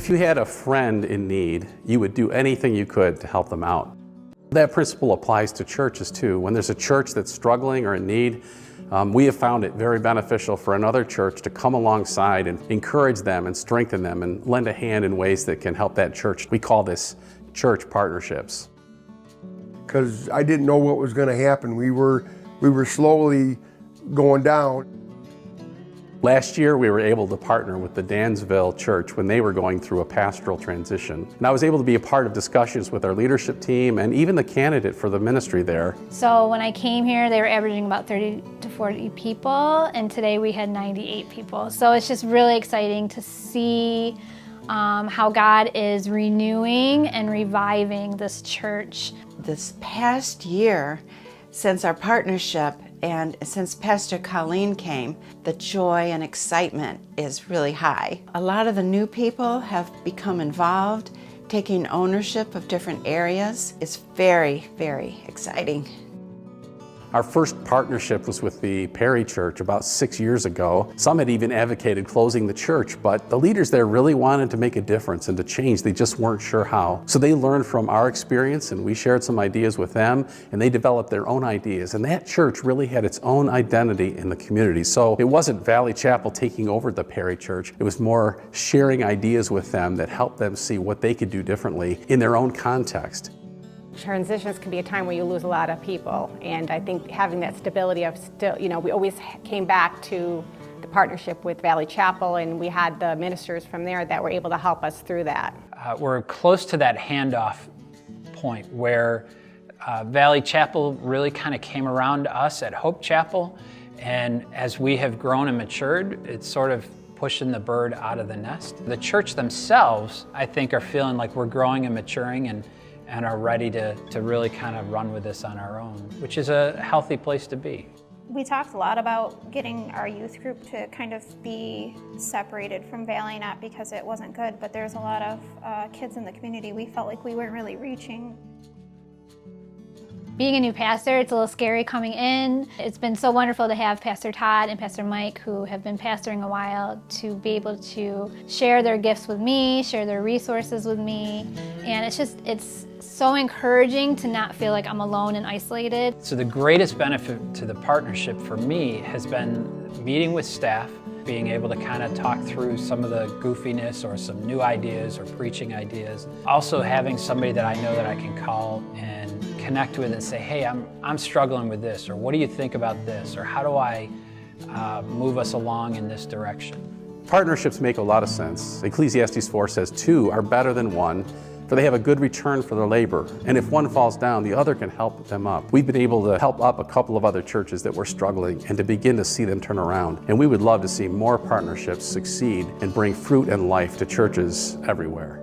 If you had a friend in need, you would do anything you could to help them out. That principle applies to churches too. When there's a church that's struggling or in need, we have found it very beneficial for another church to come alongside and encourage them and strengthen them and lend a hand in ways that can help that church. We call this church partnerships. Because I didn't know what was going to happen. We were slowly going down. Last year, we were able to partner with the Dansville Church when they were going through a pastoral transition. And I was able to be a part of discussions with our leadership team and even the candidate for the ministry there. So when I came here, they were averaging about 30 to 40 people, and today we had 98 people. So it's just really exciting to see how God is renewing and reviving this church. This past year, since our partnership and since Pastor Colleen came, the joy and excitement is really high. A lot of the new people have become involved, taking ownership of different areas. It's very, very exciting. Our first partnership was with the Perry Church about 6 years ago. Some had even advocated closing the church, but the leaders there really wanted to make a difference and to change. They just weren't sure how. So they learned from our experience, and we shared some ideas with them, and they developed their own ideas. And that church really had its own identity in the community. So it wasn't Valley Chapel taking over the Perry Church. It was more sharing ideas with them that helped them see what they could do differently in their own context. Transitions can be a time where you lose a lot of people, and I think having that stability of still, we always came back to the partnership with Valley Chapel, and we had the ministers from there that were able to help us through that. We're close to that handoff point where Valley Chapel really kind of came around to us at Hope Chapel, and as we have grown and matured, it's sort of pushing the bird out of the nest. The church themselves, I think, are feeling like we're growing and maturing and are ready to really kind of run with this on our own, which is a healthy place to be. We talked a lot about getting our youth group to kind of be separated from Valley, not because it wasn't good, but there's a lot of kids in the community we felt like we weren't really reaching. Being a new pastor, it's a little scary coming in. It's been so wonderful to have Pastor Todd and Pastor Mike, who have been pastoring a while, to be able to share their gifts with me, share their resources with me. And it's so encouraging to not feel like I'm alone and isolated. So the greatest benefit to the partnership for me has been meeting with staff, being able to kind of talk through some of the goofiness or some new ideas or preaching ideas. Also having somebody that I know that I can call and connect with and say, hey, I'm struggling with this, or what do you think about this, or how do I move us along in this direction? Partnerships make a lot of sense. Ecclesiastes 4 says 2 are better than 1, for they have a good return for their labor. And if one falls down, the other can help them up. We've been able to help up a couple of other churches that were struggling and to begin to see them turn around. And we would love to see more partnerships succeed and bring fruit and life to churches everywhere.